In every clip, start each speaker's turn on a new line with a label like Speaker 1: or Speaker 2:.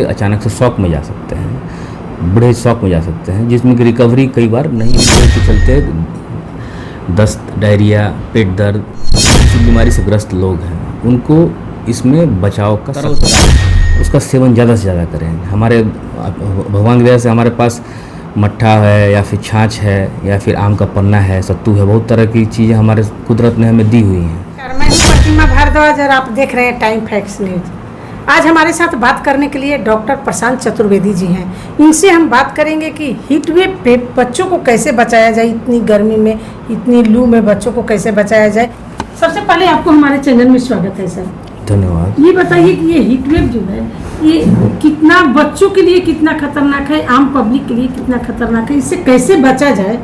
Speaker 1: अचानक से शॉक में जा सकते हैं, बड़े शॉक में जा सकते हैं, जिसमें कि रिकवरी कई बार नहीं होने के चलते दस्त, डायरिया, पेट दर्द, किसी बीमारी से ग्रस्त लोग हैं, उनको इसमें बचाव का उसका सेवन ज़्यादा से ज़्यादा करें। हमारे भगवान की दया से हमारे पास मट्ठा है या फिर छाछ है या फिर आम का पन्ना है, सत्तू है, बहुत तरह की चीज़ें हमारे कुदरत ने हमें दी हुई हैं।
Speaker 2: मैं हूं प्रतिमा भारद्वाज और आप देख रहे हैं टाइम फैक्ट्स न्यूज। आज हमारे साथ बात करने के लिए डॉक्टर प्रशांत चतुर्वेदी जी हैं। इनसे हम बात करेंगे कि हीट वेव पे बच्चों को कैसे बचाया जाए, इतनी गर्मी में, इतनी लू में बच्चों को कैसे बचाया जाए। सबसे पहले आपको हमारे चैनल में स्वागत है सर।
Speaker 1: धन्यवाद।
Speaker 2: ये बताइए कि ये हीट वेव जो है ये कितना बच्चों के लिए कितना खतरनाक है, आम पब्लिक के लिए कितना खतरनाक है, इससे कैसे बचा जाए।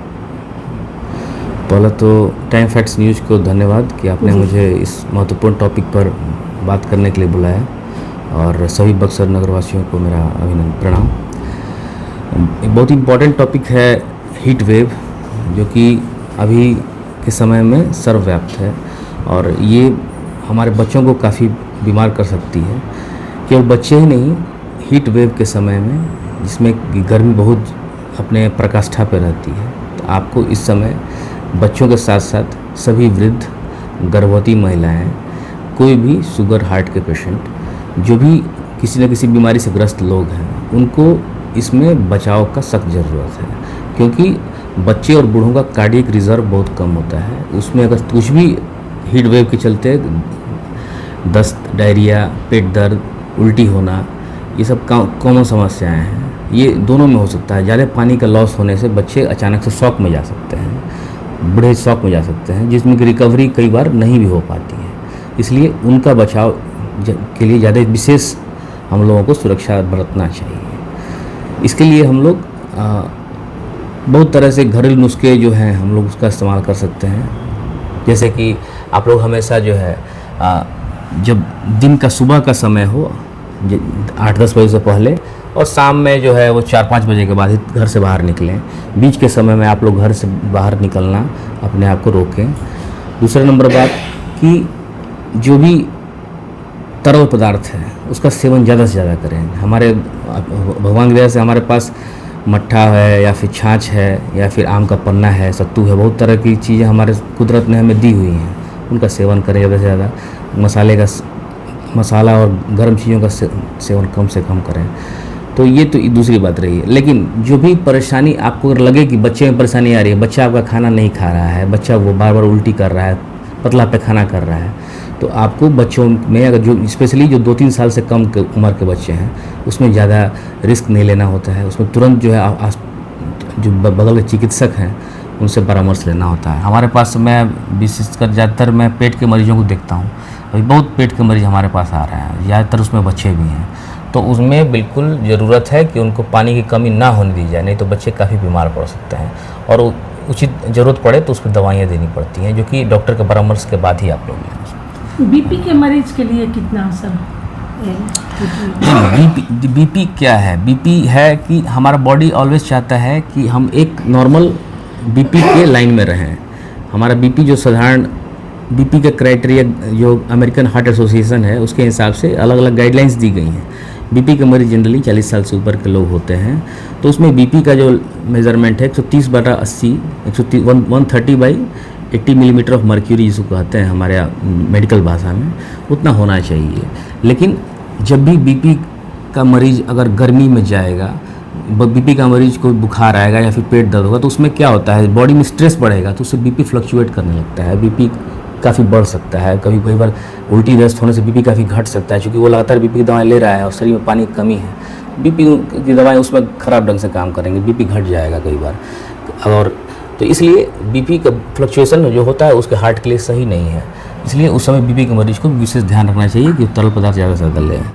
Speaker 1: पहले तो टाइम फैक्ट्स न्यूज़ को धन्यवाद कि आपने मुझे इस महत्वपूर्ण टॉपिक पर बात करने के लिए बुलाया, और सभी बक्सर नगरवासियों को मेरा अभिनंदन, प्रणाम। एक बहुत ही इम्पोर्टेंट टॉपिक है हीट वेव, जो कि अभी के समय में सर्वव्याप्त है और ये हमारे बच्चों को काफ़ी बीमार कर सकती है। केवल बच्चे ही नहीं, हीट वेव के समय में जिसमें गर्मी बहुत अपने प्रकाष्ठा पर रहती है, तो आपको इस समय बच्चों के साथ साथ सभी वृद्ध, गर्भवती महिलाएं, कोई भी शुगर, हार्ट के पेशेंट, जो भी किसी न किसी बीमारी से ग्रस्त लोग हैं, उनको इसमें बचाव का सख्त ज़रूरत है, क्योंकि बच्चे और बूढ़ों का कार्डियक रिजर्व बहुत कम होता है। उसमें अगर कुछ भी हीट वेव के चलते दस्त, डायरिया, पेट दर्द, उल्टी होना, ये सब कॉमन समस्याएं हैं। ये दोनों में हो सकता है। ज़्यादा पानी का लॉस होने से बच्चे अचानक से शॉक में जा सकते हैं, बड़े शॉक में जा सकते हैं, जिसमें कि रिकवरी कई बार नहीं भी हो पाती है। इसलिए उनका बचाव के लिए ज़्यादा विशेष हम लोगों को सुरक्षा बरतना चाहिए। इसके लिए हम लोग बहुत तरह से घरेलू नुस्खे जो हैं हम लोग उसका इस्तेमाल कर सकते हैं। जैसे कि आप लोग हमेशा जो है जब दिन का सुबह का समय हो 8-10 बजे से पहले, और शाम में जो है वो 4-5 बजे के बाद ही घर से बाहर निकलें। बीच के समय में आप लोग घर से बाहर निकलना अपने आप को रोकें। दूसरा नंबर बात कि जो भी तरल पदार्थ है उसका सेवन ज़्यादा से ज़्यादा करें। हमारे भगवान की दया से हमारे पास मट्ठा है या फिर छाछ है या फिर आम का पन्ना है, सत्तू है, बहुत तरह की चीज़ें हमारे कुदरत ने हमें दी हुई हैं, उनका सेवन करें ज़्यादा से ज़्यादा। मसाला और गर्म चीज़ों का सेवन कम से कम करें। तो ये तो दूसरी बात रही है। लेकिन जो भी परेशानी आपको अगर लगे कि बच्चे में परेशानी आ रही है, बच्चा आपका खाना नहीं खा रहा है, बच्चा वो बार बार उल्टी कर रहा है, पतला पैखाना कर रहा है, तो आपको बच्चों में अगर जो स्पेशली जो 2-3 साल से कम उम्र के बच्चे हैं, उसमें ज़्यादा रिस्क नहीं लेना होता है। उसमें तुरंत जो है जो बगल के चिकित्सक हैं उनसे परामर्श लेना होता है। हमारे पास मैं विशेषकर ज़्यादातर मैं पेट के मरीजों को देखता हूँ। अभी बहुत पेट के मरीज हमारे पास आ रहे हैं, ज़्यादातर उसमें बच्चे भी हैं। तो उसमें बिल्कुल ज़रूरत है कि उनको पानी की कमी ना होने दी जाए, नहीं तो बच्चे काफ़ी बीमार पड़ सकते हैं, और उचित ज़रूरत पड़े तो उस पर दवाइयाँ देनी पड़ती हैं, जो कि डॉक्टर के परामर्श के बाद ही आप लोग लें।
Speaker 2: बीपी के मरीज के लिए कितना असर है?
Speaker 1: बीपी क्या है? बीपी है कि हमारा बॉडी ऑलवेज चाहता है कि हम एक नॉर्मल बीपी के लाइन में रहें। हमारा बीपी जो साधारण बीपी का क्राइटेरिया जो अमेरिकन हार्ट एसोसिएशन है, उसके हिसाब से अलग अलग गाइडलाइंस दी गई हैं। बीपी के मरीज जनरली 40 साल से ऊपर के लोग होते हैं, तो उसमें बीपी का जो मेज़रमेंट है 130/80, 130/80 मिलीमीटर ऑफ मर्क्यूरी जिसको कहते हैं हमारे मेडिकल भाषा में, उतना होना चाहिए। लेकिन जब भी बीपी का मरीज अगर गर्मी में जाएगा, बीपी का मरीज को बुखार आएगा या फिर पेट दर्द होगा, तो उसमें क्या होता है, बॉडी में स्ट्रेस बढ़ेगा, तो उससे बीपी फ्लक्चुएट करने लगता है, बीपी काफ़ी बढ़ सकता है। कई बार उल्टी दस्त होने से बीपी काफ़ी घट सकता है, क्योंकि वो लगातार बीपी की दवाएं ले रहा है और शरीर में पानी की कमी है। बीपी की दवाएं उसमें ख़राब ढंग से काम करेंगे, बीपी घट जाएगा कई बार। और तो इसलिए बीपी का फ्लक्चुएशन जो होता है उसके हार्ट के लिए सही नहीं है। इसलिए उस समय बीपी के मरीज को विशेष ध्यान रखना चाहिए कि तरल पदार्थ ज़्यादा से ज़्यादा लें।